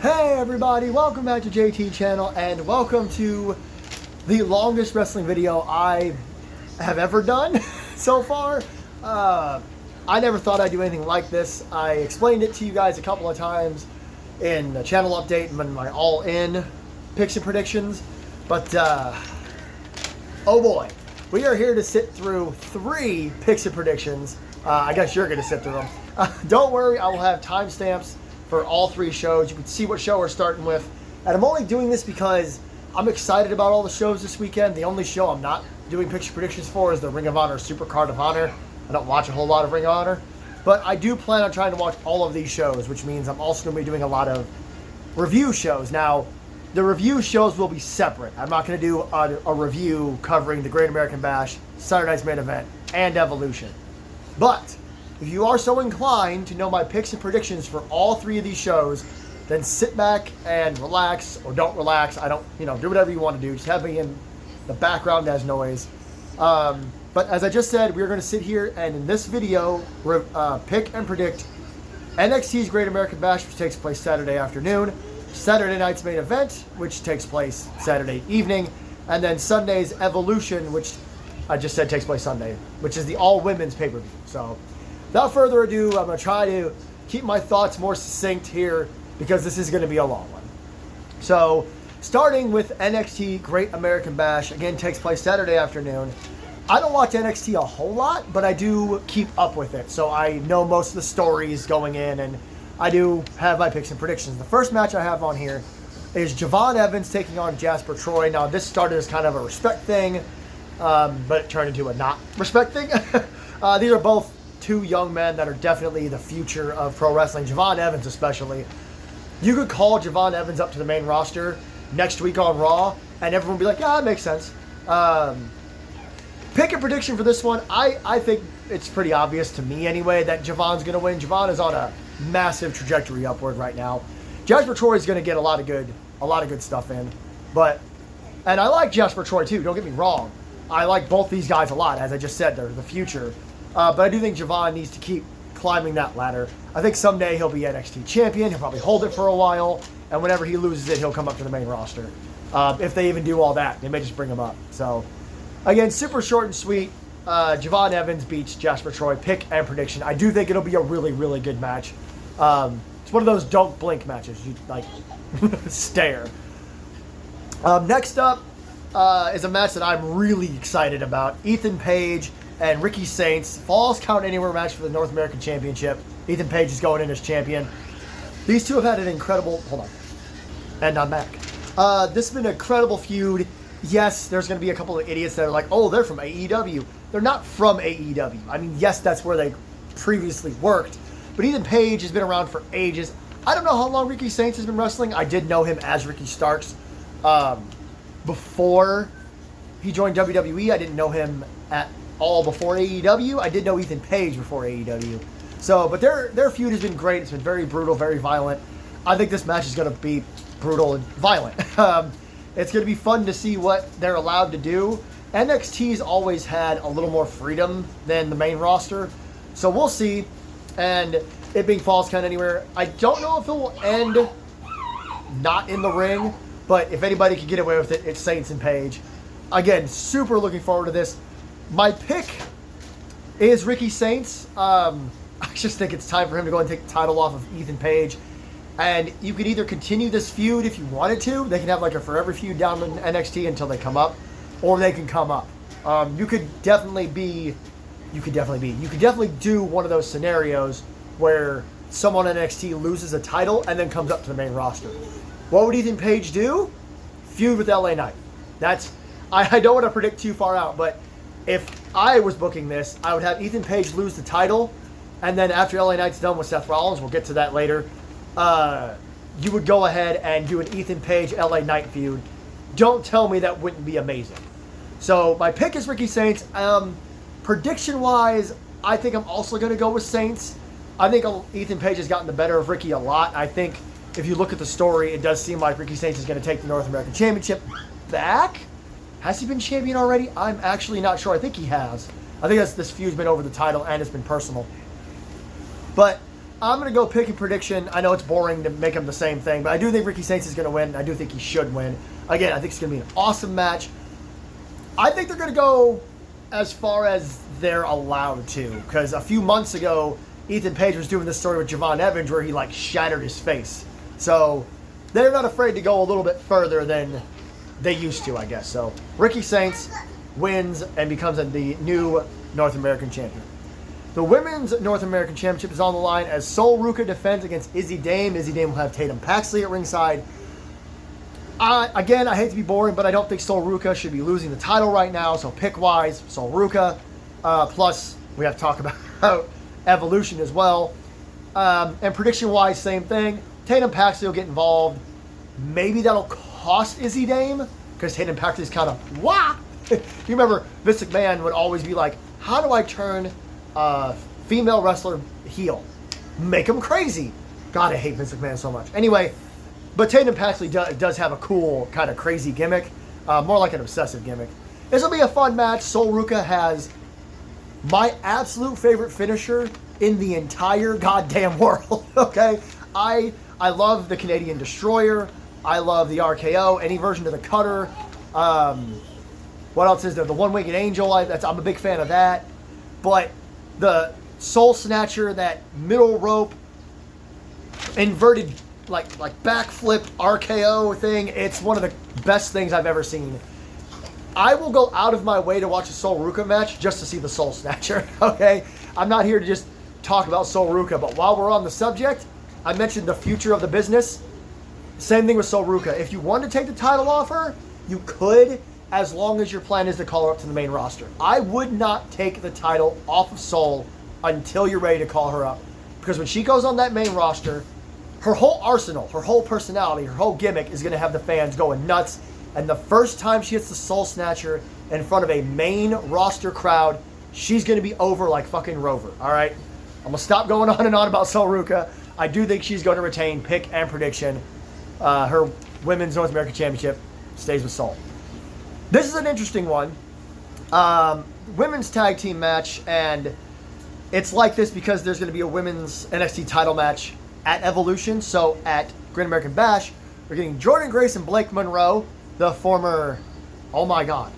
Hey everybody, welcome back to JT channel and welcome to the longest wrestling video I have ever done so far. I never thought I'd do anything like this. I explained it to you guys a couple of times in the channel update and my all-in picks and predictions, but oh boy, we are here to sit through 3 picks and predictions. I guess you're going to sit through them. Don't worry, I will have timestamps for all 3 shows. You can see what show we're starting with. And I'm only doing this because I'm excited about all the shows this weekend. The only show I'm not doing picture predictions for is the Ring of Honor Super Card of Honor. I don't watch a whole lot of Ring of Honor. But I do plan on trying to watch all of these shows, which means I'm also going to be doing a lot of review shows. Now, the review shows will be separate. I'm not going to do a review covering the Great American Bash, Saturday Night's Main Event, and Evolution. But if you are so inclined to know my picks and predictions for all 3 of these shows, then sit back and relax, or don't relax. I don't, do whatever you want to do. Just have me in the background as noise. But as I just said, we're going to sit here and in this video, pick and predict NXT's Great American Bash, which takes place Saturday afternoon, Saturday Night's Main Event, which takes place Saturday evening, and then Sunday's Evolution, which I just said takes place Sunday, which is the all-women's pay-per-view. So, without further ado, I'm going to try to keep my thoughts more succinct here because this is going to be a long one. So, starting with NXT Great American Bash, again, takes place Saturday afternoon. I don't watch NXT a whole lot, but I do keep up with it. So, I know most of the stories going in, and I do have my picks and predictions. The first match I have on here is Javon Evans taking on Jasper Troy. Now, this started as kind of a respect thing, but it turned into a not respect thing. These are both 2 young men that are definitely the future of pro wrestling. Javon Evans especially. You could call Javon Evans up to the main roster next week on Raw, and everyone would be like, yeah, that makes sense. Pick a prediction for this one. I think it's pretty obvious to me anyway that Javon's going to win. Javon is on a massive trajectory upward right now. Jasper Troy is going to get a lot of good stuff in. And I like Jasper Troy too, don't get me wrong. I like both these guys a lot. As I just said, they're the future. But I do think Javon needs to keep climbing that ladder. I think someday he'll be NXT champion. He'll probably hold it for a while. And whenever he loses it, he'll come up to the main roster. If they even do all that, they may just bring him up. So, again, super short and sweet. Javon Evans beats Jasper Troy. Pick and prediction. I do think it'll be a really, really good match. It's one of those don't blink matches. You, stare. Next up is a match that I'm really excited about. Ethan Page and Ricky Saints. Falls Count Anywhere match for the North American Championship. Ethan Page is going in as champion. These 2 have had an incredible... Hold on. And I'm back. This has been an incredible feud. Yes, there's going to be a couple of idiots that are like, oh, they're from AEW. They're not from AEW. I mean, yes, that's where they previously worked. But Ethan Page has been around for ages. I don't know how long Ricky Saints has been wrestling. I did know him as Ricky Starks before he joined WWE. I didn't know him at all before AEW. I did know Ethan Page before AEW. So, but their feud has been great. It's been very brutal, very violent. I think this match is going to be brutal and violent. It's going to be fun to see what they're allowed to do. NXT's always had a little more freedom than the main roster. So we'll see. And it being Falls Count Anywhere, I don't know if it will end not in the ring. But if anybody could get away with it, it's Saints and Page. Again, super looking forward to this. My pick is Ricky Saints. I just think it's time for him to go and take the title off of Ethan Page. And you could either continue this feud if you wanted to. They can have like a forever feud down in NXT until they come up. Or they can come up. You could definitely do one of those scenarios where someone in NXT loses a title and then comes up to the main roster. What would Ethan Page do? Feud with LA Knight. I don't want to predict too far out, but if I was booking this, I would have Ethan Page lose the title, and then after LA Knight's done with Seth Rollins, we'll get to that later, you would go ahead and do an Ethan Page LA Knight feud. Don't tell me that wouldn't be amazing. So my pick is Ricky Saints. Prediction-wise, I think I'm also going to go with Saints. I think Ethan Page has gotten the better of Ricky a lot. I think if you look at the story, it does seem like Ricky Saints is going to take the North American Championship back. Has he been champion already? I'm actually not sure. I think he has. I think this feud's been over the title and it's been personal. But I'm going to go pick a prediction. I know it's boring to make them the same thing, but I do think Ricky Saints is going to win. I do think he should win. Again, I think it's going to be an awesome match. I think they're going to go as far as they're allowed to, because a few months ago, Ethan Page was doing this story with Javon Evans where he like shattered his face. So they're not afraid to go a little bit further than they used to, I guess. So Ricky Saints wins and becomes the new North American champion. The Women's North American Championship is on the line as Sol Ruca defends against Izzy Dame. Izzy Dame will have Tatum Paxley at ringside. Again, I hate to be boring, but I don't think Sol Ruca should be losing the title right now. So pick-wise, Sol Ruca. Plus, we have to talk about Evolution as well. And prediction-wise, same thing. Tatum Paxley will get involved. Maybe that'll cost Izzy Dame, because Tatum Paxley's kind of, wah! You remember, Vince McMahon would always be like, how do I turn a female wrestler heel? Make them crazy. God, I hate Vince McMahon so much. Anyway, but Tatum Paxley does have a cool, kind of crazy gimmick. More like an obsessive gimmick. This will be a fun match. Sol Ruca has my absolute favorite finisher in the entire goddamn world. Okay? I love the Canadian Destroyer. I love the RKO. Any version of the Cutter. What else is there? The One-Winged Angel. I'm a big fan of that. But the Soul Snatcher, that middle rope, inverted like backflip RKO thing, it's one of the best things I've ever seen. I will go out of my way to watch a Sol Ruca match just to see the Soul Snatcher, okay? I'm not here to just talk about Sol Ruca, but while we're on the subject, I mentioned the future of the business. Same thing with Sol Ruca. If you want to take the title off her, you could, as long as your plan is to call her up to the main roster. I would not take the title off of Sol until you're ready to call her up. Because when she goes on that main roster, her whole arsenal, her whole personality, her whole gimmick is going to have the fans going nuts. And the first time she hits the Soul Snatcher in front of a main roster crowd, she's going to be over like fucking Rover, all right? I'm going to stop going on and on about Sol Ruca. I do think she's going to retain pick and prediction. Her Women's North American Championship stays with Sol. This is an interesting one. Women's tag team match, and it's like this because there's going to be a women's NXT title match at Evolution. So at Great American Bash, we're getting Jordynne Grace and Blake Monroe, the former, oh my God,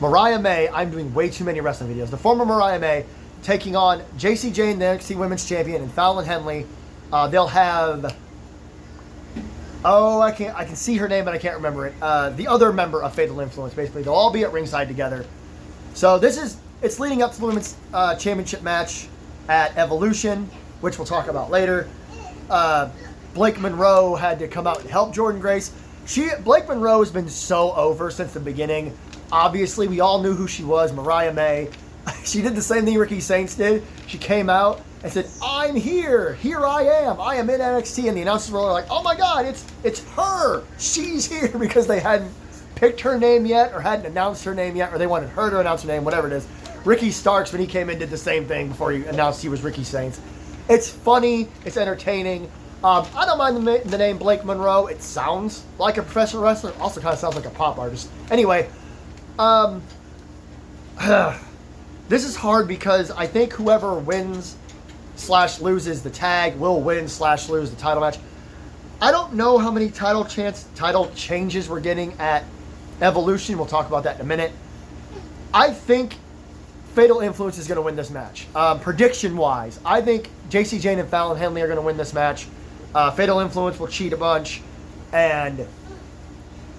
Mariah May. I'm doing way too many wrestling videos. The former Mariah May taking on Jacy Jayne, the NXT Women's Champion, and Fallon Henley. They'll have, I can see her name, but I can't remember it. The other member of Fatal Influence, basically. They'll all be at ringside together. So it's leading up to the Women's Championship match at Evolution, which we'll talk about later. Blake Monroe had to come out and help Jordynne Grace. Blake Monroe has been so over since the beginning. Obviously, we all knew who she was, Mariah May. She did the same thing Ricky Saints did. She came out and said, I'm here. Here I am in NXT. And the announcers were like, oh my God, it's her. She's here, because they hadn't picked her name yet or hadn't announced her name yet, or they wanted her to announce her name, whatever it is. Ricky Starks, when he came in, did the same thing before he announced he was Ricky Saints. It's funny. It's entertaining. I don't mind the name Blake Monroe. It sounds like a professional wrestler. It also kind of sounds like a pop artist. Anyway, this is hard because I think whoever wins / loses the tag will win / lose the title match. I don't know how many title changes we're getting at Evolution. We'll talk about that in a minute. I think Fatal Influence is going to win this match. Prediction-wise, I think Jacy Jayne and Fallon Henley are going to win this match. Fatal Influence will cheat a bunch. And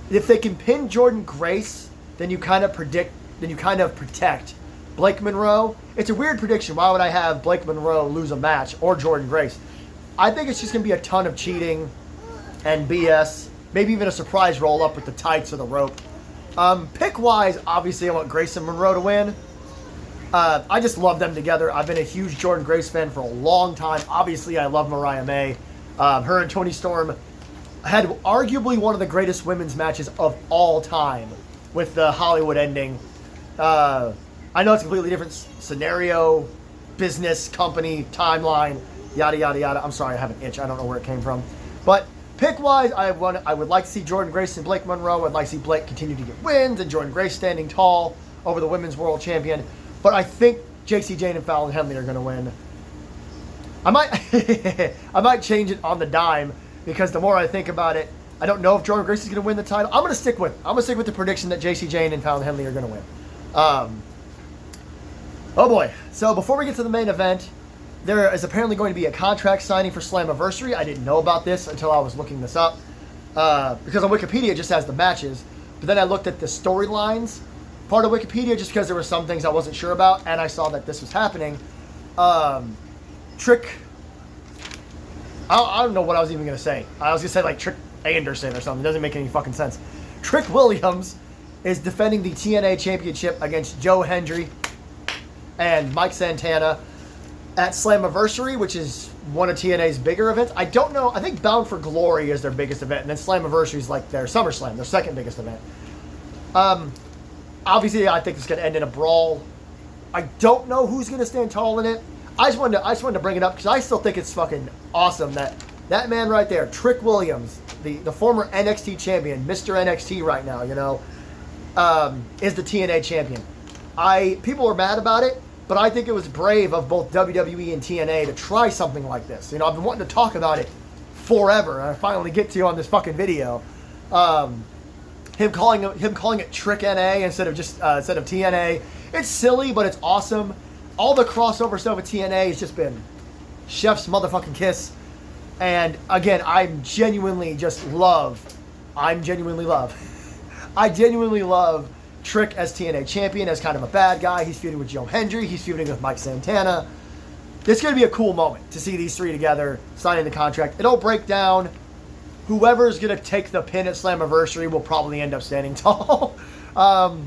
if they can pin Jordynne Grace, then you kind of protect Blake Monroe. It's a weird prediction. Why would I have Blake Monroe lose a match or Jordynne Grace? I think it's just going to be a ton of cheating and BS. Maybe even a surprise roll-up with the tights or the rope. Pick-wise, obviously I want Grace and Monroe to win. I just love them together. I've been a huge Jordynne Grace fan for a long time. Obviously, I love Mariah May. Her and Toni Storm had arguably one of the greatest women's matches of all time with the Hollywood ending. I know it's a completely different scenario, business, company, timeline, yada, yada, yada. I'm sorry, I have an itch. I don't know where it came from. But pick-wise, I would like to see Jordynne Grace and Blake Monroe. I'd like to see Blake continue to get wins and Jordynne Grace standing tall over the Women's World Champion. But I think Jacy Jayne and Fallon Henley are going to win. I might I might change it on the dime because the more I think about it, I don't know if Jordan Grace is going to win the title. I'm going to stick with the prediction that JC Jane and Fallon Henley are going to win. Oh boy. So before we get to the main event, there is apparently going to be a contract signing for Slammiversary. I didn't know about this until I was looking this up because on Wikipedia it just has the matches. But then I looked at the storylines part of Wikipedia just because there were some things I wasn't sure about, and I saw that this was happening. Trick. I don't know what I was even going to say. I was going to say like Trick Anderson or something. It doesn't make any fucking sense. Trick Williams is defending the TNA Championship against Joe Hendry and Mike Santana at Slammiversary, which is one of TNA's bigger events. I don't know. I think Bound for Glory is their biggest event, and then Slammiversary is like their SummerSlam, their second biggest event. Obviously, I think it's going to end in a brawl. I don't know who's going to stand tall in it. I just wanted to bring it up because I still think it's fucking awesome that man right there, Trick Williams, the former NXT champion, Mr. NXT right now, you know, is the TNA champion. People are mad about it, but I think it was brave of both WWE and TNA to try something like this. You know, I've been wanting to talk about it forever, and I finally get to on this fucking video. Him calling it Trick NA instead of TNA. It's silly, but it's awesome. All the crossover stuff with TNA has just been chef's motherfucking kiss. And again, I genuinely love Trick as TNA champion, as kind of a bad guy. He's feuding with Joe Hendry. He's feuding with Mike Santana. It's going to be a cool moment to see these three together signing the contract. It'll break down. Whoever's going to take the pin at Slammiversary will probably end up standing tall. No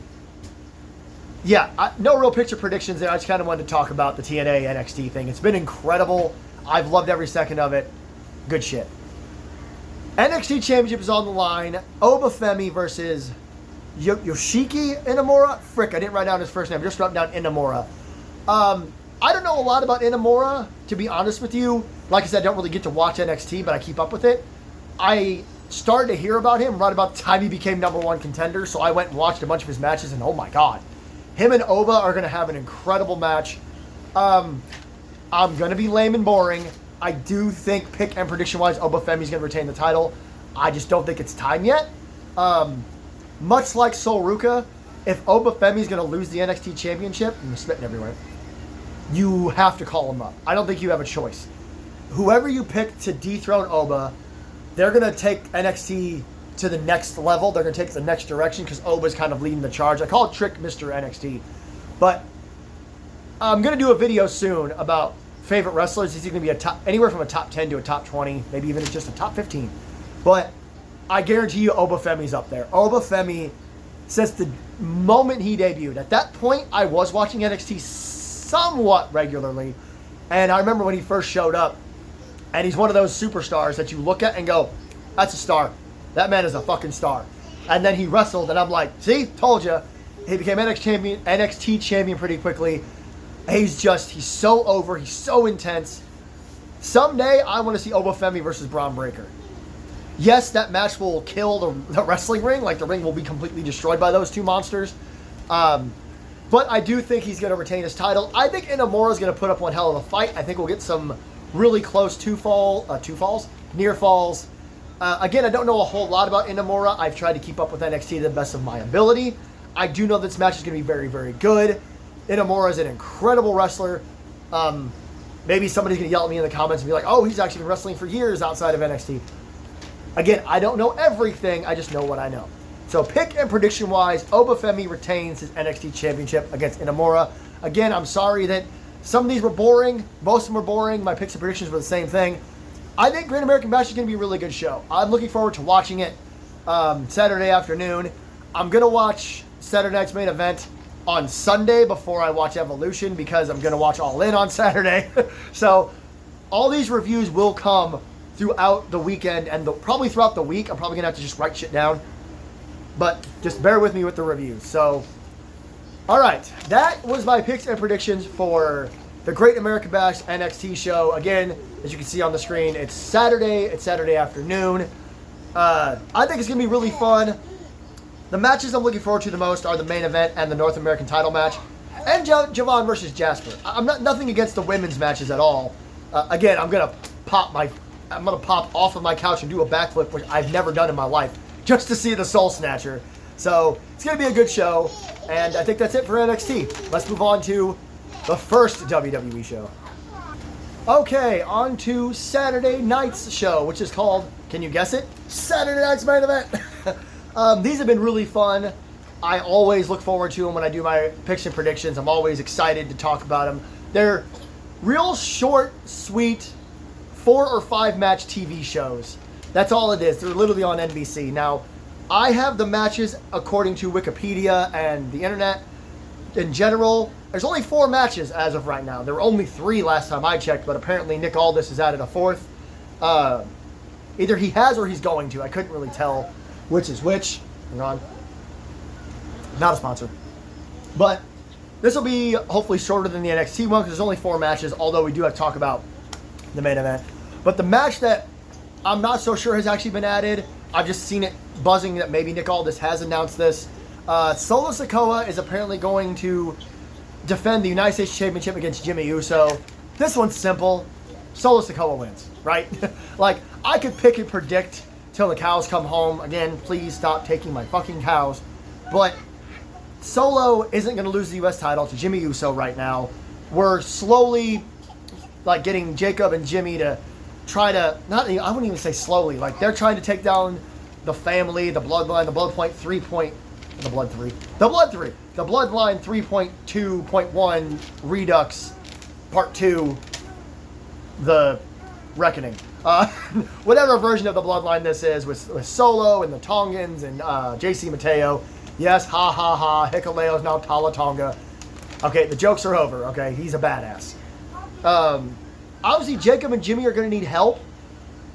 real picture predictions there. I just kind of wanted to talk about the TNA NXT thing. It's been incredible. I've loved every second of it. Good shit. NXT Championship is on the line. Obafemi versus Yoshiki Inamura. Frick, I didn't write down his first name. I just wrote down Inamura. I don't know a lot about Inamura, to be honest with you. Like I said, I don't really get to watch NXT, but I keep up with it. I started to hear about him right about the time he became #1 contender, so I went and watched a bunch of his matches, and oh my god. Him and Oba are going to have an incredible match. I'm going to be lame and boring. I do think, pick and prediction-wise, Obafemi's going to retain the title. I just don't think it's time yet. Much like Sol Ruka, if Obafemi's going to lose the NXT Championship, I'm spitting everywhere, you have to call him up. I don't think you have a choice. Whoever you pick to dethrone Oba, they're going to take NXT to the next level. They're going to take it the next direction because Oba's kind of leading the charge. I call it Trick Mr. NXT. But I'm going to do a video soon about favorite wrestlers. He's going to be anywhere from a top 10 to a top 20, maybe even just a top 15. But I guarantee you Obafemi's up there. Obafemi, since the moment he debuted, at that point I was watching NXT somewhat regularly. And I remember when he first showed up, and he's one of those superstars that you look at and go, that's a star. That man is a fucking star. And then he wrestled, and I'm like, see, told you. He became NXT champion pretty quickly. He's so over. He's so intense. Someday, I want to see Obafemi versus Braun Breaker. Yes, that match will kill the wrestling ring. Like, the ring will be completely destroyed by those two monsters. But I do think he's going to retain his title. I think Inamura's going to put up one hell of a fight. I think we'll get some really close near falls. Again, I don't know a whole lot about Inamura. I've tried to keep up with NXT to the best of my ability. I do know this match is going to be very, very good. Inamura is an incredible wrestler. Maybe somebody's going to yell at me in the comments and be like, oh, he's actually been wrestling for years outside of NXT. Again, I don't know everything. I just know what I know. So pick and prediction-wise, Obafemi retains his NXT championship against Inamura. Again, I'm sorry that some of these were boring. Most of them were boring. My picks and predictions were the same thing. I think Great American Bash is going to be a really good show. I'm looking forward to watching it Saturday afternoon. I'm going to watch Saturday night's main event on Sunday before I watch Evolution because I'm going to watch All In on Saturday. So all these reviews will come throughout the weekend and probably throughout the week. I'm probably going to have to just write shit down. But just bear with me with the reviews. So, all right. That was my picks and predictions for the Great American Bash NXT show. Again, as you can see on the screen, it's Saturday. It's Saturday afternoon. I think it's going to be really fun. The matches I'm looking forward to the most are the main event and the North American title match. And Javon versus Jasper. I'm nothing against the women's matches at all. Again, I'm gonna pop off of my couch and do a backflip, which I've never done in my life, just to see the Soul Snatcher. So it's gonna be a good show, and I think that's it for NXT. Let's move on to the first WWE show. Okay, on to Saturday night's show, which is called, can you guess it? Saturday Night's Main Event. These have been really fun. I always look forward to them when I do my picks and predictions. I'm always excited to talk about them. They're real short, sweet, 4 or 5 match TV shows. That's all it is. They're literally on NBC. Now, I have the matches according to Wikipedia and the internet. In general, there's only 4 matches as of right now. There were only 3 last time I checked, but apparently Nick Aldis has added a 4th. Either he has or he's going to. I couldn't really tell which is which. Hang on. Not a sponsor. But this will be hopefully shorter than the NXT one because there's only 4 matches, although we do have to talk about the main event. But the match that I'm not so sure has actually been added, I've just seen it buzzing that maybe Nick Aldis has announced this. Solo Sikoa is apparently going to defend the United States Championship against Jimmy Uso. This one's simple. Solo Sikoa wins, right? Like, I could pick and predict till the cows come home. Again, please stop taking my fucking cows. But Solo isn't going to lose the U.S. title to Jimmy Uso right now. We're slowly, like, getting Jacob and Jimmy to try to, I wouldn't even say slowly, like, they're trying to take down the family, the bloodline, the Bloodline 3.2.1 Redux Part 2, the Reckoning. Whatever version of the bloodline this is, with Solo and the Tongans and JC Mateo. Yes, ha ha ha, Hikuleo's now Tala Tonga. Okay, the jokes are over, okay? He's a badass. Obviously, Jacob and Jimmy are going to need help.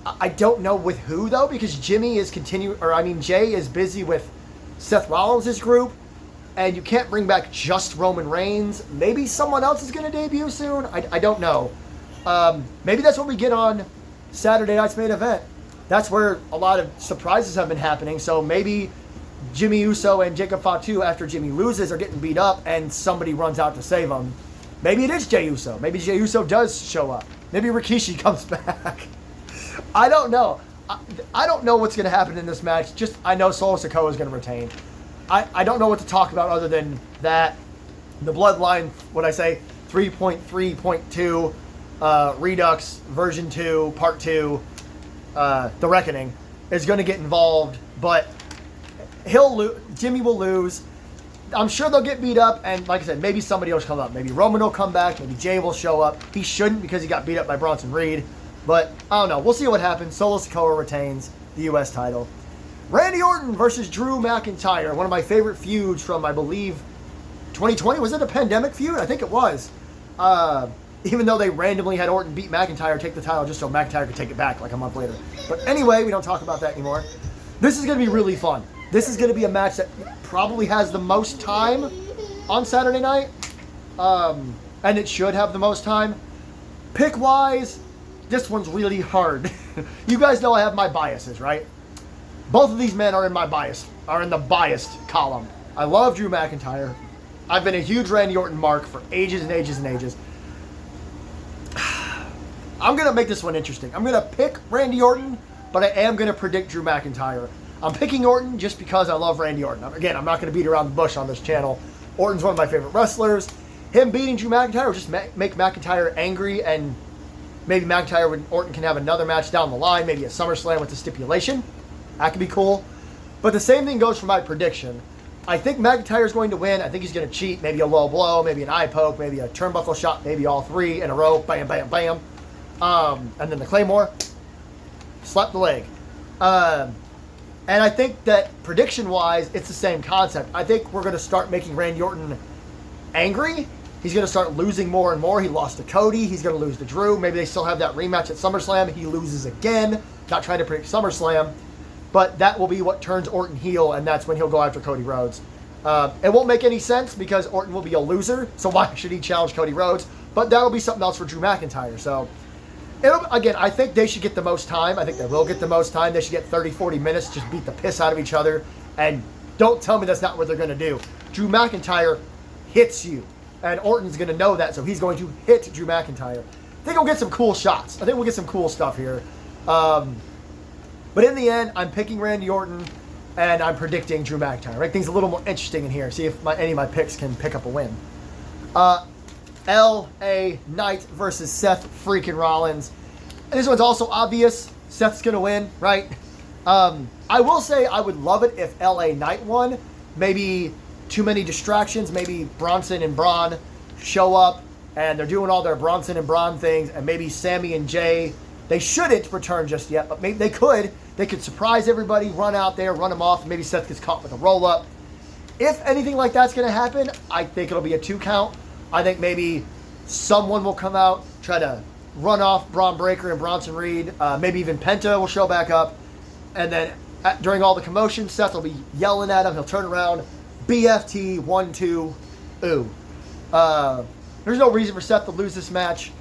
I don't know with who, though, because Jay is busy with Seth Rollins' group, and you can't bring back just Roman Reigns. Maybe someone else is going to debut soon. I don't know. Maybe that's what we get on Saturday night's main event. That's where a lot of surprises have been happening. So maybe Jimmy Uso and Jacob Fatu, after Jimmy loses, are getting beat up, and somebody runs out to save them. Maybe it is Jey Uso. Maybe Jey Uso does show up. Maybe Rikishi comes back. I don't know. I don't know what's going to happen in this match. Just, I know Solo Sikoa is going to retain. I don't know what to talk about other than that. The Bloodline, 3.3.2, Redux, version 2, part 2, The Reckoning, is going to get involved, but Jimmy will lose. I'm sure they'll get beat up, and like I said, maybe somebody else will come up. Maybe Roman will come back, maybe Jay will show up. He shouldn't because he got beat up by Bronson Reed. But, I don't know. We'll see what happens. Solo Sikoa retains the U.S. title. Randy Orton versus Drew McIntyre. One of my favorite feuds from, I believe, 2020. Was it a pandemic feud? I think it was. Even though they randomly had Orton beat McIntyre, take the title just so McIntyre could take it back like a month later. But anyway, we don't talk about that anymore. This is going to be really fun. This is going to be a match that probably has the most time on Saturday night. And it should have the most time. Pick-wise, this one's really hard. You guys know I have my biases, right? Both of these men are in the biased column. I love Drew McIntyre. I've been a huge Randy Orton mark for ages and ages and ages. I'm going to make this one interesting. I'm going to pick Randy Orton, but I am going to predict Drew McIntyre. I'm picking Orton just because I love Randy Orton. Again, I'm not going to beat around the bush on this channel. Orton's one of my favorite wrestlers. Him beating Drew McIntyre will just make McIntyre angry, and maybe McIntyre and Orton can have another match down the line, maybe a SummerSlam with a stipulation. That could be cool. But the same thing goes for my prediction. I think McIntyre's going to win. I think he's going to cheat. Maybe a low blow, maybe an eye poke, maybe a turnbuckle shot, maybe all 3 in a row. Bam, bam, bam. And then the Claymore. Slap the leg. And I think that prediction-wise, it's the same concept. I think we're going to start making Randy Orton angry. He's going to start losing more and more. He lost to Cody. He's going to lose to Drew. Maybe they still have that rematch at SummerSlam. He loses again. Not trying to predict SummerSlam. But that will be what turns Orton heel, and that's when he'll go after Cody Rhodes. It won't make any sense because Orton will be a loser, so why should he challenge Cody Rhodes? But that'll be something else for Drew McIntyre. So, again, I think they should get the most time. I think they will get the most time. They should get 30, 40 minutes, just beat the piss out of each other. And don't tell me that's not what they're going to do. Drew McIntyre hits you, and Orton's going to know that, so he's going to hit Drew McIntyre. think we'll get some cool shots. I think we'll get some cool stuff here. But in the end, I'm picking Randy Orton, and I'm predicting Drew McIntyre. Make things a little more interesting in here. See if any of my picks can pick up a win. L.A. Knight versus Seth freaking Rollins. And this one's also obvious. Seth's going to win, right? I will say I would love it if L.A. Knight won. Maybe too many distractions. Maybe Bronson and Braun show up, and they're doing all their Bronson and Braun things, and maybe Sammy and Jay, they shouldn't return just yet, but maybe they could. They could surprise everybody, run out there, run them off, and maybe Seth gets caught with a roll-up. If anything like that's going to happen, I think it'll be a 2 count. I think maybe someone will come out, try to run off Braun Breaker and Bronson Reed. Maybe even Penta will show back up. And then during all the commotion, Seth will be yelling at him. He'll turn around. BFT 1-2. Ooh. There's no reason for Seth to lose this match.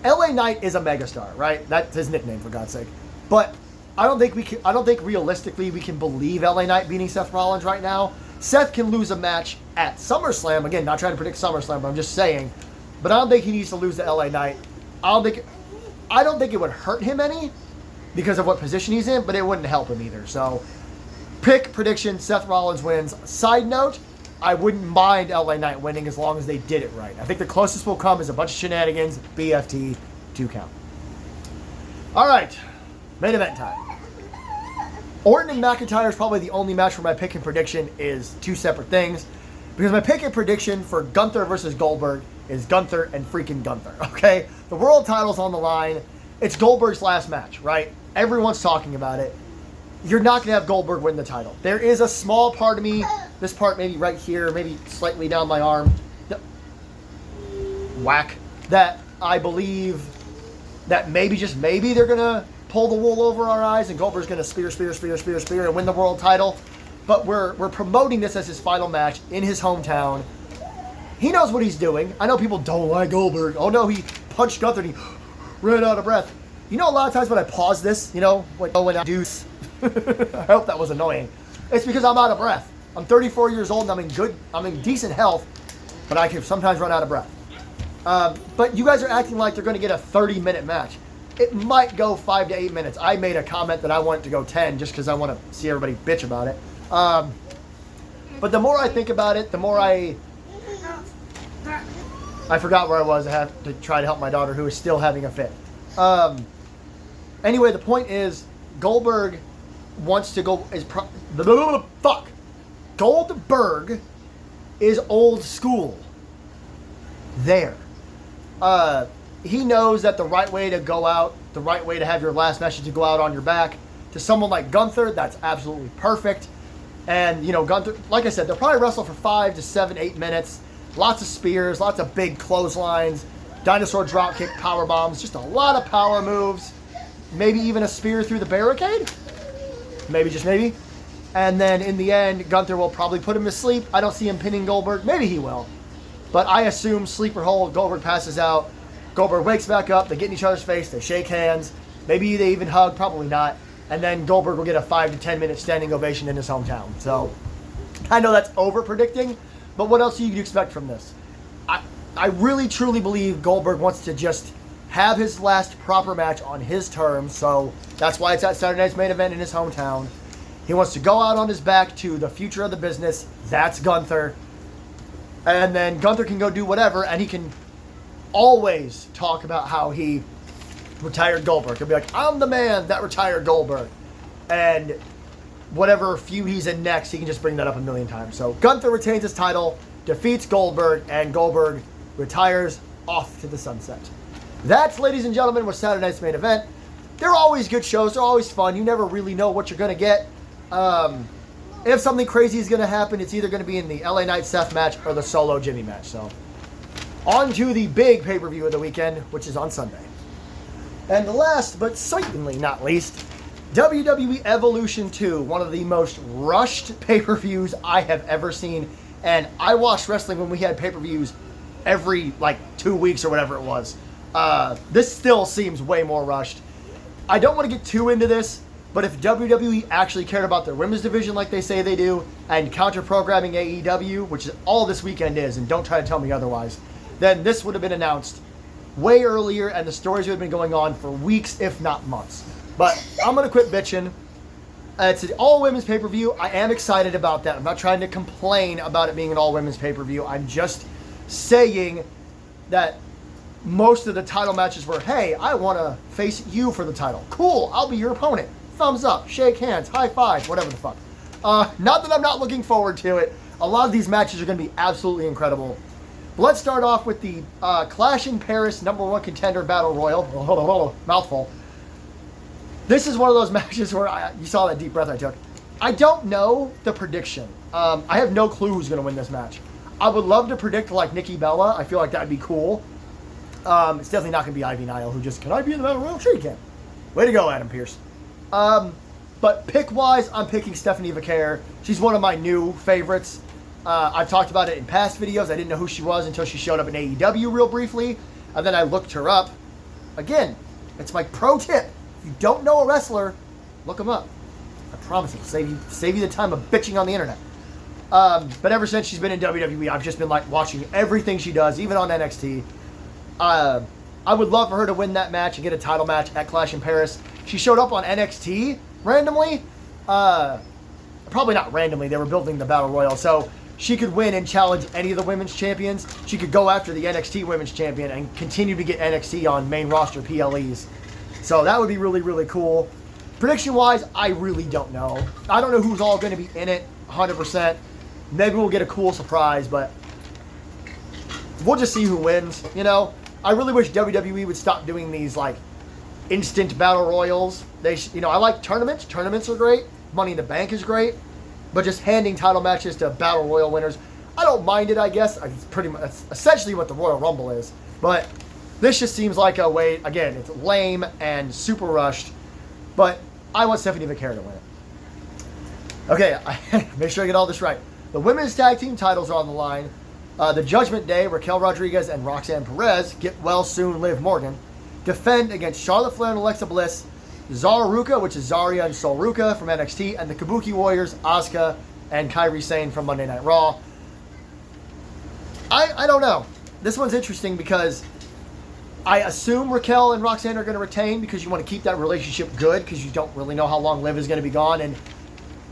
LA Knight is a megastar, right? That's his nickname, for God's sake. But I don't think realistically we can believe LA Knight beating Seth Rollins right now. Seth can lose a match at SummerSlam. Again, not trying to predict SummerSlam, but I'm just saying. But I don't think he needs to lose to LA Knight. I don't think it would hurt him any because of what position he's in, but it wouldn't help him either. So, pick prediction, Seth Rollins wins. Side note, I wouldn't mind LA Knight winning as long as they did it right. I think the closest will come is a bunch of shenanigans, BFT, 2 count. All right, main event time. Orton and McIntyre is probably the only match where my pick and prediction is 2 separate things. Because my pick and prediction for Gunther versus Goldberg is Gunther and freaking Gunther, okay? The world title's on the line. It's Goldberg's last match, right? Everyone's talking about it. You're not going to have Goldberg win the title. There is a small part of me, this part maybe right here, maybe slightly down my arm, whack, that I believe that maybe, just maybe, they're going to pull the wool over our eyes and Goldberg's going to spear and win the world title. But we're promoting this as his final match in his hometown. He knows what he's doing. I know people don't like Goldberg. Oh no, he punched Gunther and he ran out of breath. You know, a lot of times when I pause this, you know, when I deuce, I hope that was annoying. It's because I'm out of breath. I'm 34 years old and I'm in decent health, but I can sometimes run out of breath. But you guys are acting like they're going to get a 30-minute match. It might go 5 to 8 minutes. I made a comment that I want it to go 10 just because I want to see everybody bitch about it. But the more I think about it, the more I forgot where I was. I had to try to help my daughter who is still having a fit. Anyway, the point is Goldberg wants to go Goldberg is old school. There. He knows that the right way to go out, the right way to have your last match is to go out on your back. To someone like Gunther, that's absolutely perfect. And, you know, Gunther, like I said, they'll probably wrestle for 5 to 7, 8 minutes. Lots of spears, lots of big clotheslines, dinosaur dropkick, power bombs, just a lot of power moves. Maybe even a spear through the barricade. Maybe, just maybe. And then in the end, Gunther will probably put him to sleep. I don't see him pinning Goldberg. Maybe he will. But I assume sleeper hold, Goldberg passes out. Goldberg wakes back up. They get in each other's face. They shake hands. Maybe they even hug. Probably not. And then Goldberg will get a 5 to 10 minute standing ovation in his hometown. So I know that's over predicting, but what else do you expect from this? I really truly believe Goldberg wants to just have his last proper match on his terms. So that's why it's at Saturday night's main event in his hometown. He wants to go out on his back to the future of the business. That's Gunther. And then Gunther can go do whatever, and he can always talk about how he retired Goldberg. He'll be like, I'm the man that retired Goldberg. And whatever feud he's in next, he can just bring that up a million times. So Gunther retains his title, defeats Goldberg, and Goldberg retires off to the sunset. That's, ladies and gentlemen, was Saturday night's main event. They're always good shows. They're always fun. You never really know what you're going to get. If something crazy is going to happen, it's either going to be in the LA Knight Seth match or the solo Jimmy match. So on to the big pay-per-view of the weekend, which is on Sunday. And last, but certainly not least, WWE Evolution 2, one of the most rushed pay-per-views I have ever seen. And I watched wrestling when we had pay-per-views every, 2 weeks or whatever it was. This still seems way more rushed. I don't want to get too into this, but if WWE actually cared about their women's division like they say they do, and counter-programming AEW, which is all this weekend is, and don't try to tell me otherwise, then this would have been announced way earlier, and the stories have been going on for weeks, if not months. But I'm going to quit bitching. It's an all-women's pay-per-view. I am excited about that. I'm not trying to complain about it being an all-women's pay-per-view. I'm just saying that most of the title matches were, hey, I want to face you for the title. Cool, I'll be your opponent. Thumbs up, shake hands, high five, whatever the fuck. Not that I'm not looking forward to it. A lot of these matches are going to be absolutely incredible. But let's start off with the Clash in Paris #1 contender battle royal. Mouthful. This is one of those matches where you saw that deep breath I took. I don't know the prediction. I have no clue who's going to win this match. I would love to predict like Nikki Bella. I feel like that'd be cool. It's definitely not going to be Ivy Nile, who just, can I be in the battle royal? Sure you can. Way to go, Adam Pearce. But pick-wise, I'm picking Stephanie Vaquer. She's one of my new favorites. I've talked about it in past videos. I didn't know who she was until she showed up in AEW real briefly. And then I looked her up. Again, it's my pro tip. If you don't know a wrestler, look them up. I promise it'll save you the time of bitching on the internet. But ever since she's been in WWE, I've just been like watching everything she does, even on NXT. I would love for her to win that match and get a title match at Clash in Paris. She showed up on NXT randomly. Probably not randomly. They were building the Battle Royal. So she could win and challenge any of the women's champions. She could go after the NXT women's champion and continue to get NXT on main roster PLEs. So that would be really, really cool. Prediction-wise, I really don't know. I don't know who's all going to be in it 100%. Maybe we'll get a cool surprise, but we'll just see who wins, you know? I really wish WWE would stop doing these, like, instant battle royals. I like tournaments. Tournaments are great. Money in the Bank is great. But just handing title matches to battle royal winners, I don't mind it, I guess. It's pretty much, that's essentially what the Royal Rumble is. But this just seems like a way, again, it's lame and super rushed. But I want Stephanie Vaquer to win it. Okay, make sure I get all this right. The women's tag team titles are on the line. The Judgment Day, Raquel Rodriguez and Roxanne Perez, get well soon, Liv Morgan, defend against Charlotte Flair and Alexa Bliss, Zara Ruka, which is Zarya and Sol Ruka from NXT, and the Kabuki Warriors, Asuka and Kairi Sane from Monday Night Raw. I don't know. This one's interesting because I assume Raquel and Roxanne are going to retain because you want to keep that relationship good because you don't really know how long Liv is going to be gone, and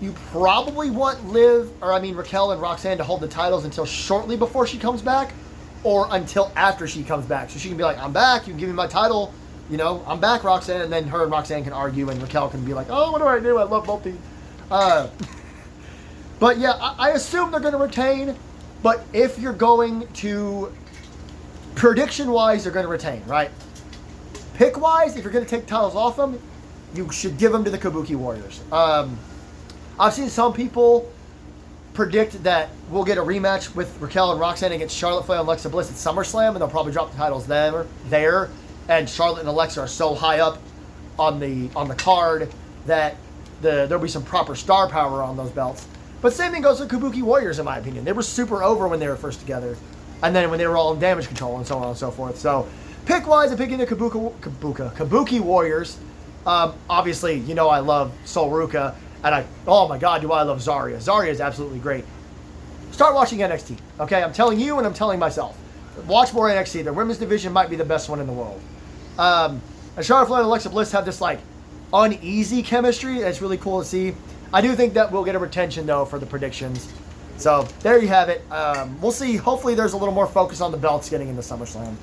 you probably want Raquel and Roxanne to hold the titles until shortly before she comes back or until after she comes back. So she can be like, I'm back, you can give me my title, I'm back, Roxanne, and then her and Roxanne can argue and Raquel can be like, oh, what do I do? I love both these. But yeah, I assume they're going to retain, but if you're going to, prediction-wise, they're going to retain, right? Pick-wise, if you're going to take titles off them, you should give them to the Kabuki Warriors. I've seen some people predict that we'll get a rematch with Raquel and Roxanne against Charlotte Flair and Alexa Bliss at SummerSlam, and they'll probably drop the titles there. And Charlotte and Alexa are so high up on the card that there'll be some proper star power on those belts. But same thing goes with Kabuki Warriors, in my opinion. They were super over when they were first together, and then when they were all in Damage Control and so on and so forth. So pick-wise, I'm picking the Kabuki Warriors. Obviously, I love Sol Ruka. And oh my God, do I love Zarya. Zarya is absolutely great. Start watching NXT, okay? I'm telling you and I'm telling myself. Watch more NXT. Their women's division might be the best one in the world. And Charlotte Flair and Alexa Bliss have this, like, uneasy chemistry. It's really cool to see. I do think that we'll get a retention, though, for the predictions. So, there you have it. We'll see. Hopefully there's a little more focus on the belts getting into SummerSlam.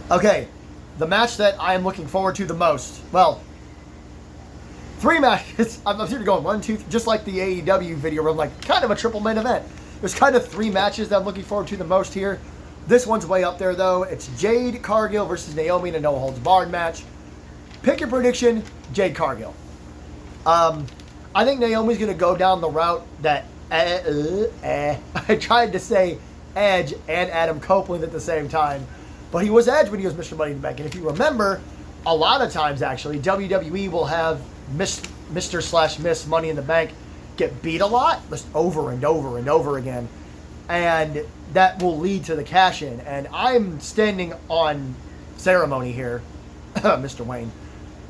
Okay, the match that I am looking forward to the most. Well, 3 matches. I'm here to go 1, 2, just like the AEW video where I'm like, kind of a triple main event. There's kind of 3 matches that I'm looking forward to the most here. This one's way up there, though. It's Jade Cargill versus Naomi in a no-holds-barred match. Pick your prediction, Jade Cargill. I think Naomi's going to go down the route that I tried to say Edge and Adam Copeland at the same time. But he was Edge when he was Mr. Money in the Bank. And if you remember, a lot of times, actually, WWE will have Mr./Miss Money in the Bank get beat a lot, just over and over and over again. And that will lead to the cash-in. And I'm standing on ceremony here, Mr. Wayne,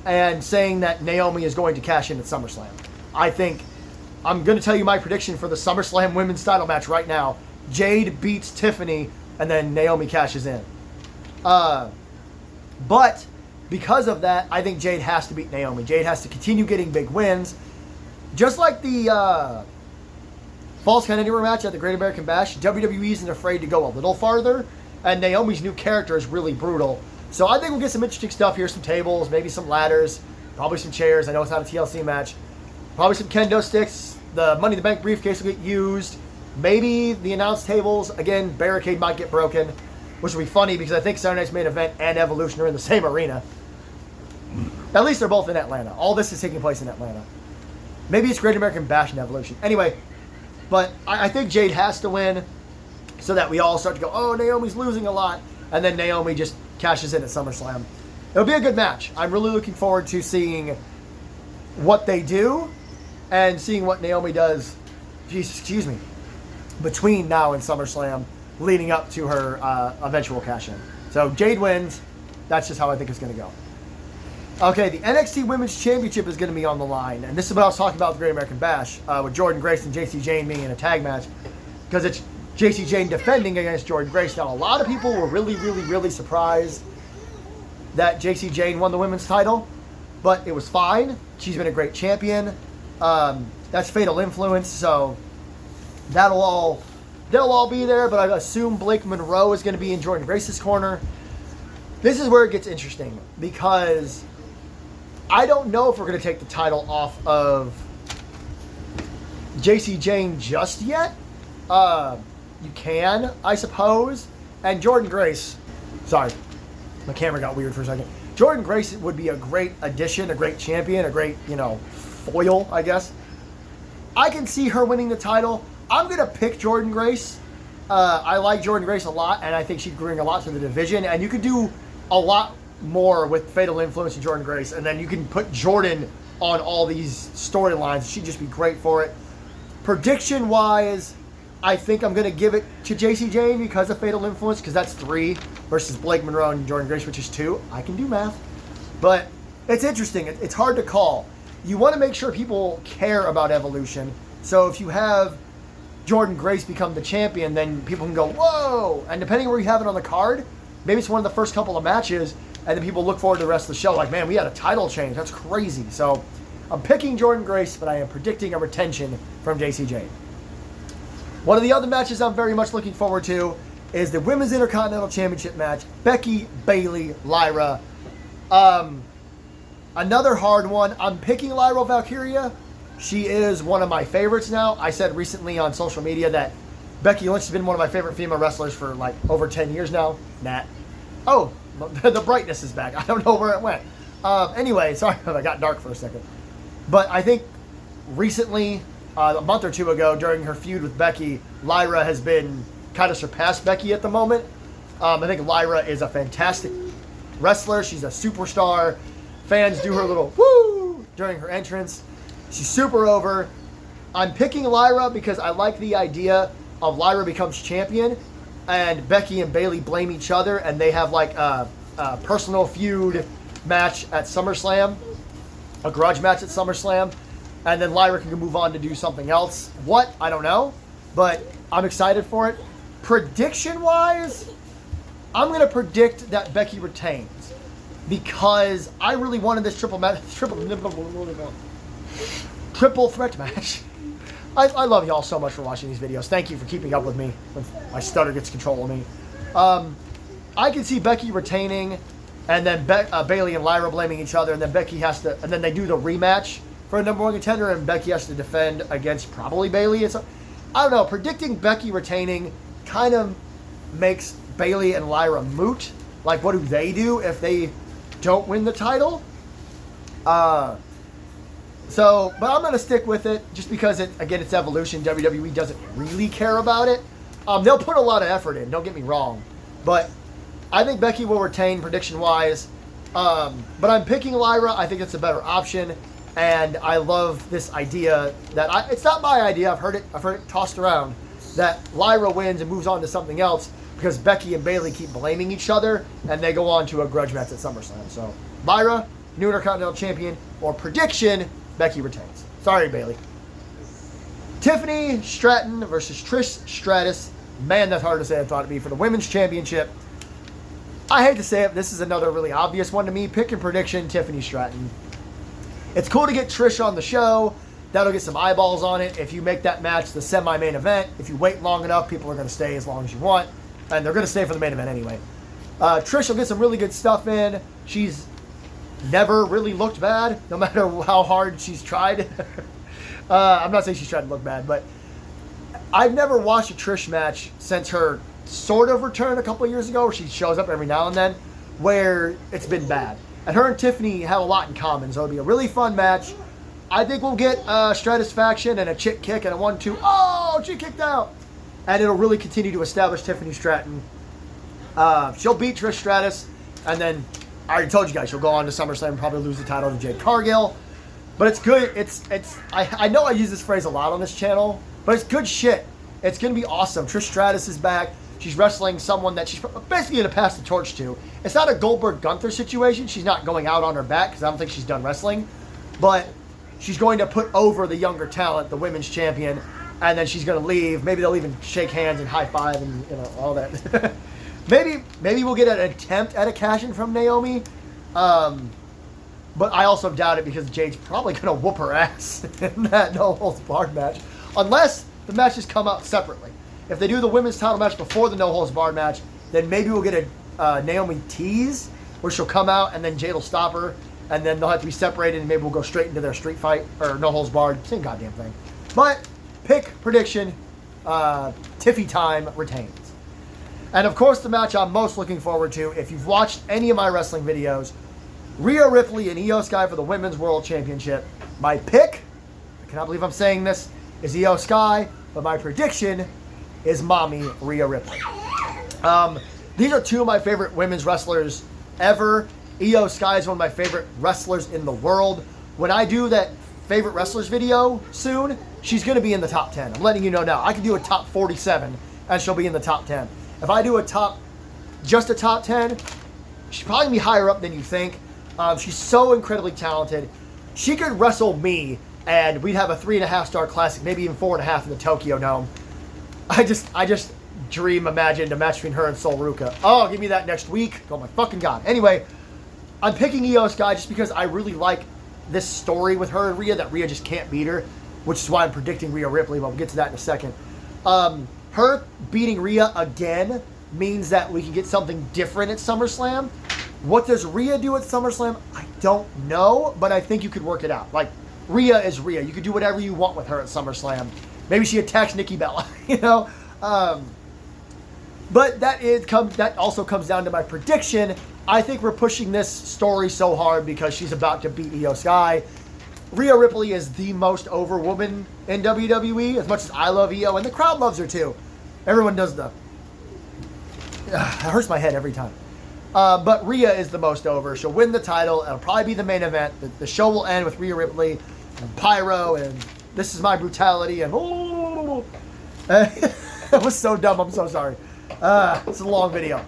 and saying that Naomi is going to cash in at SummerSlam. I think, I'm going to tell you my prediction for the SummerSlam women's title match right now. Jade beats Tiffany, and then Naomi cashes in. But because of that, I think Jade has to beat Naomi. Jade has to continue getting big wins. Just like the Falls Count Anywhere match at the Great American Bash, WWE isn't afraid to go a little farther, and Naomi's new character is really brutal. So I think we'll get some interesting stuff here, some tables, maybe some ladders, probably some chairs. I know it's not a TLC match. Probably some kendo sticks. The Money in the Bank briefcase will get used. Maybe the announce tables. Again, barricade might get broken, which will be funny because I think Saturday Night's Main Event and Evolution are in the same arena. At least they're both in Atlanta. All this is taking place in Atlanta. Maybe it's Great American Bash and Evolution. Anyway, but I think Jade has to win so that we all start to go, oh, Naomi's losing a lot. And then Naomi just cashes in at SummerSlam. It'll be a good match. I'm really looking forward to seeing what they do and seeing what Naomi does, excuse me, between now and SummerSlam leading up to her eventual cash-in. So Jade wins. That's just how I think it's going to go. Okay, the NXT Women's Championship is going to be on the line. And this is what I was talking about with the Great American Bash with Jordynne Grace and Jacy Jayne being in a tag match. Because it's Jacy Jayne defending against Jordynne Grace. Now, a lot of people were really surprised that Jacy Jayne won the women's title. But it was fine. She's been a great champion. That's Fatal Influence, so they'll all be there. But I assume Blake Monroe is going to be in Jordynne Grace's corner. This is where it gets interesting because I don't know if we're going to take the title off of Jacy Jayne just yet. You can, I suppose. And Jordynne Grace, sorry, my camera got weird for a second. Jordynne Grace would be a great addition, a great champion, a great, foil, I guess. I can see her winning the title. I'm going to pick Jordynne Grace. I like Jordynne Grace a lot, and I think she'd bring a lot to the division. And you could do a lot more with Fatal Influence and Jordynne Grace, and then you can put Jordan on all these storylines. She'd just be great for it. Prediction-wise, I think I'm going to give it to Jacy Jayne because of Fatal Influence, because that's 3 versus Blake Monroe and Jordynne Grace, which is 2. I can do math. But it's interesting. It's hard to call. You want to make sure people care about Evolution. So if you have Jordynne Grace become the champion, then people can go, whoa! And depending where you have it on the card, maybe it's one of the first couple of matches, and then people look forward to the rest of the show like, man, we had a title change. That's crazy. So I'm picking Jordynne Grace, but I am predicting a retention from Jacy Jayne. One of the other matches I'm very much looking forward to is the Women's Intercontinental Championship match. Becky, Bayley, Lyra. Another hard one. I'm picking Lyra Valkyria. She is one of my favorites now. I said recently on social media that Becky Lynch has been one of my favorite female wrestlers for like over 10 years now. Nat. Oh, the brightness is back. I don't know where it went. Anyway, sorry if I got dark for a second. But I think recently, a month or two ago, during her feud with Becky, Lyra has been kind of surpassed Becky at the moment. I think Lyra is a fantastic wrestler. She's a superstar. Fans do her little woo during her entrance. She's super over. I'm picking Lyra because I like the idea of Lyra becomes champion and Becky and Bayley blame each other and they have like a personal feud match at SummerSlam, a grudge match at SummerSlam, and then Lyra can move on to do something else. What? I don't know, but I'm excited for it. Prediction-wise, I'm going to predict that Becky retains because I really wanted this triple threat match. I love y'all so much for watching these videos. Thank you for keeping up with me when my stutter gets control of me. I can see Becky retaining, and then Bayley and Lyra blaming each other, and then Becky has to, and then they do the rematch for a number 1 contender, and Becky has to defend against probably Bayley. I don't know. Predicting Becky retaining kind of makes Bayley and Lyra moot. Like, what do they do if they don't win the title? But I'm going to stick with it just because, it's Evolution. WWE doesn't really care about it. They'll put a lot of effort in, don't get me wrong. But I think Becky will retain prediction-wise. But I'm picking Lyra. I think it's a better option. And I love this idea that it's not my idea. I've heard it tossed around that Lyra wins and moves on to something else because Becky and Bayley keep blaming each other and they go on to a grudge match at SummerSlam. So Lyra, new Intercontinental Champion, or prediction, Becky retains. Sorry, Bayley. Tiffany Stratton versus Trish Stratus. Man, that's hard to say. I thought it'd be for the Women's Championship. I hate to say it, this is another really obvious one to me. Pick and prediction, Tiffany Stratton. It's cool to get Trish on the show. That'll get some eyeballs on it. If you make that match the semi-main event, if you wait long enough, people are going to stay as long as you want. And they're going to stay for the main event anyway. Trish will get some really good stuff in. She's never really looked bad, no matter how hard she's tried. I'm not saying she's tried to look bad, but I've never watched a Trish match since her sort of return a couple of years ago, where she shows up every now and then, where it's been bad. And her and Tiffany have a lot in common, so it'll be a really fun match. I think we'll get Stratisfaction and a chick kick and a 1-2. Oh, she kicked out. And it'll really continue to establish Tiffany Stratton. She'll beat Trish Stratus, and then I already told you guys she'll go on to SummerSlam and probably lose the title to Jade Cargill. But it's good. I know I use this phrase a lot on this channel, but it's good shit. It's gonna be awesome. Trish Stratus is back. She's wrestling someone that she's basically gonna pass the torch to. It's not a Goldberg-Gunther situation. She's not going out on her back because I don't think she's done wrestling, but she's going to put over the younger talent, the women's champion, and then she's going to leave. Maybe they'll even shake hands and high five and all that. maybe we'll get an attempt at a cash-in from Naomi, but I also doubt it because Jade's probably going to whoop her ass in that no holds barred match, unless the matches come out separately. If they do the women's title match before the no holds barred match, then maybe we'll get a Naomi tease where she'll come out and then Jade will stop her. And then they'll have to be separated, and maybe we'll go straight into their street fight, or no holds barred, same goddamn thing. But, pick, prediction, Tiffy time retains. And of course, the match I'm most looking forward to, if you've watched any of my wrestling videos, Rhea Ripley and Io Sky for the Women's World Championship. My pick, I cannot believe I'm saying this, is Io Sky, but my prediction is Mommy Rhea Ripley. These are two of my favorite women's wrestlers ever. Io Sky is one of my favorite wrestlers in the world. When I do that favorite wrestlers video soon, she's going to be in the top 10. I'm letting you know now. I can do a top 47, and she'll be in the top 10. If I do just a top 10, she'll probably be higher up than you think. She's so incredibly talented. She could wrestle me, and we'd have a 3.5-star classic, maybe even 4.5 in the Tokyo Dome. I just imagined a match between her and Sol Ruka. Oh, give me that next week. Oh my fucking God. Anyway, I'm picking Io Sky just because I really like this story with her and Rhea, that Rhea just can't beat her, which is why I'm predicting Rhea Ripley, but we'll get to that in a second. Her beating Rhea again means that we can get something different at SummerSlam. What does Rhea do at SummerSlam? I don't know, but I think you could work it out. Like, Rhea is Rhea. You could do whatever you want with her at SummerSlam. Maybe she attacks Nikki Bella, But that also comes down to my prediction. I think we're pushing this story so hard because she's about to beat Io Sky. Rhea Ripley is the most over woman in WWE, as much as I love Io, and the crowd loves her too. Everyone does it hurts my head every time. But Rhea is the most over. She'll win the title. It'll probably be the main event. The show will end with Rhea Ripley and Pyro and This Is My Brutality and it was so dumb. I'm so sorry. It's a long video.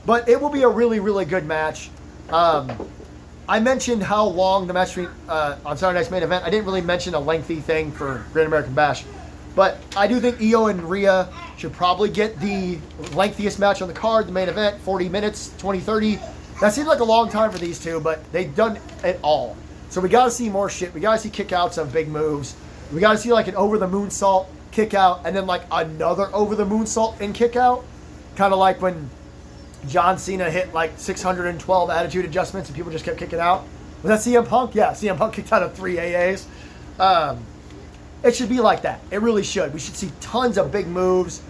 But it will be a really, really good match. I mentioned how long the match on Saturday Night's Main Event. I didn't really mention a lengthy thing for Great American Bash. But I do think Io and Rhea should probably get the lengthiest match on the card, the main event, 40 minutes, 20, 30. That seems like a long time for these two, but they've done it all. So we got to see more shit. We got to see kickouts of big moves. We got to see like an over-the-moonsault kickout and then like another over-the-moonsault and kickout. Kind of like when John Cena hit like 612 attitude adjustments and people just kept kicking out. Was that CM Punk? Yeah, CM Punk kicked out of 3 AAs. It should be like that. It really should. We should see tons of big moves.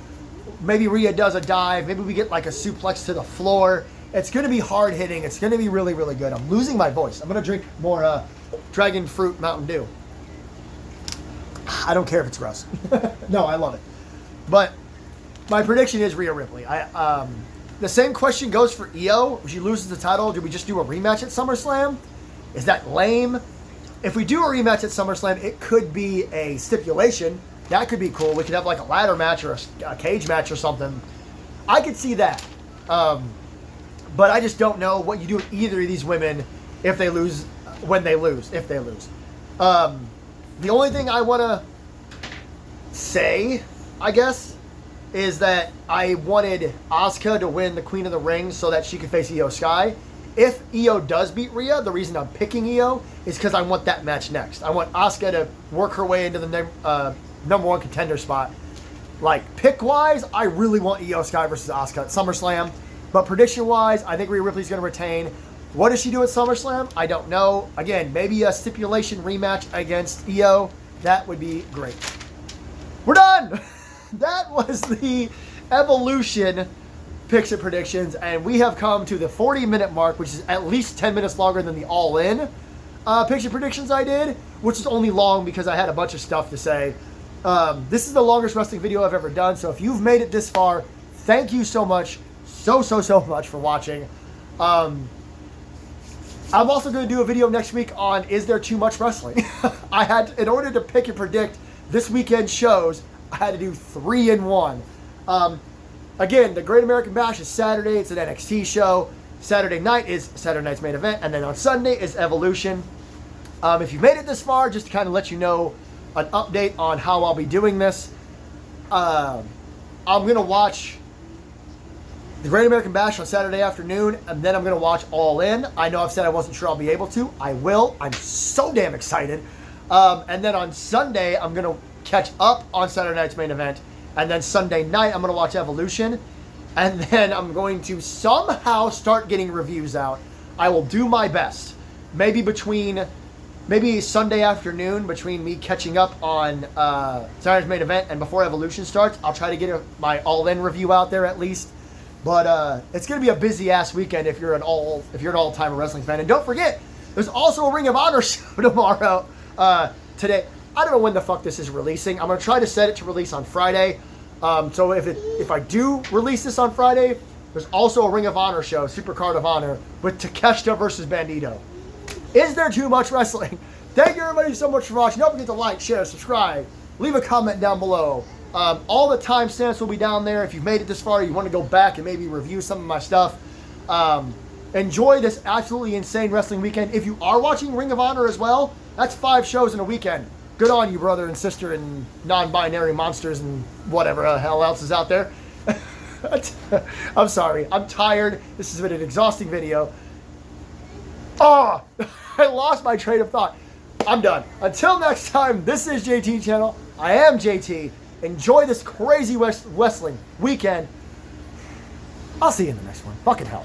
Maybe Rhea does a dive. Maybe we get like a suplex to the floor. It's going to be hard hitting. It's going to be really, really good. I'm losing my voice. I'm going to drink more Dragon Fruit Mountain Dew. I don't care if it's gross. No, I love it. But my prediction is Rhea Ripley. The same question goes for Io. If she loses the title, do we just do a rematch at SummerSlam? Is that lame? If we do a rematch at SummerSlam, it could be a stipulation. That could be cool. We could have like a ladder match or a cage match or something. I could see that. But I just don't know what you do with either of these women if they lose, when they lose, if they lose. The only thing I want to say, I guess, is that I wanted Asuka to win the Queen of the Ring so that she could face Io Sky. If Io does beat Rhea, the reason I'm picking Io is because I want that match next. I want Asuka to work her way into the number one contender spot. Like, pick-wise, I really want Io Sky versus Asuka at SummerSlam. But prediction-wise, I think Rhea Ripley's going to retain. What does she do at SummerSlam? I don't know. Again, maybe a stipulation rematch against Io. That would be great. We're done! That was the Evolution picks and predictions, and we have come to the 40-minute mark, which is at least 10 minutes longer than the All-In picks and predictions I did, which is only long because I had a bunch of stuff to say. This is the longest wrestling video I've ever done, so if you've made it this far, thank you so much, so much for watching. I'm also going to do a video next week on is there too much wrestling? In order to pick and predict this weekend's shows, I had to do 3 in 1. Again, the Great American Bash is Saturday. It's an NXT show. Saturday night is Saturday night's main event. And then on Sunday is Evolution. If you made it this far, just to kind of let you know an update on how I'll be doing this. I'm going to watch the Great American Bash on Saturday afternoon, and then I'm going to watch All In. I know I've said I wasn't sure I'll be able to. I will. I'm so damn excited. And then on Sunday, I'm going to catch up on Saturday night's main event. And then Sunday night, I'm going to watch Evolution. And then I'm going to somehow start getting reviews out. I will do my best. Maybe Sunday afternoon, between me catching up on Saturday's main event and before Evolution starts, I'll try to get my All-In review out there at least. But it's going to be a busy-ass weekend if you're an all-time wrestling fan. And don't forget, there's also a Ring of Honor show tomorrow. Today, I don't know when the fuck this is releasing. I'm going to try to set it to release on Friday. So if I do release this on Friday, there's also a Ring of Honor show, Supercard of Honor, with Takeshita versus Bandito. Is there too much wrestling? Thank you everybody so much for watching. Don't forget to like, share, subscribe. Leave a comment down below. All the timestamps will be down there. If you've made it this far, you want to go back and maybe review some of my stuff. Enjoy this absolutely insane wrestling weekend. If you are watching Ring of Honor as well, that's 5 shows in a weekend. Good on you, brother and sister and non-binary monsters and whatever the hell else is out there. I'm sorry. I'm tired. This has been an exhausting video. Oh, I lost my train of thought. I'm done. Until next time, this is JT Channel. I am JT. Enjoy this crazy wrestling weekend. I'll see you in the next one. Fucking hell.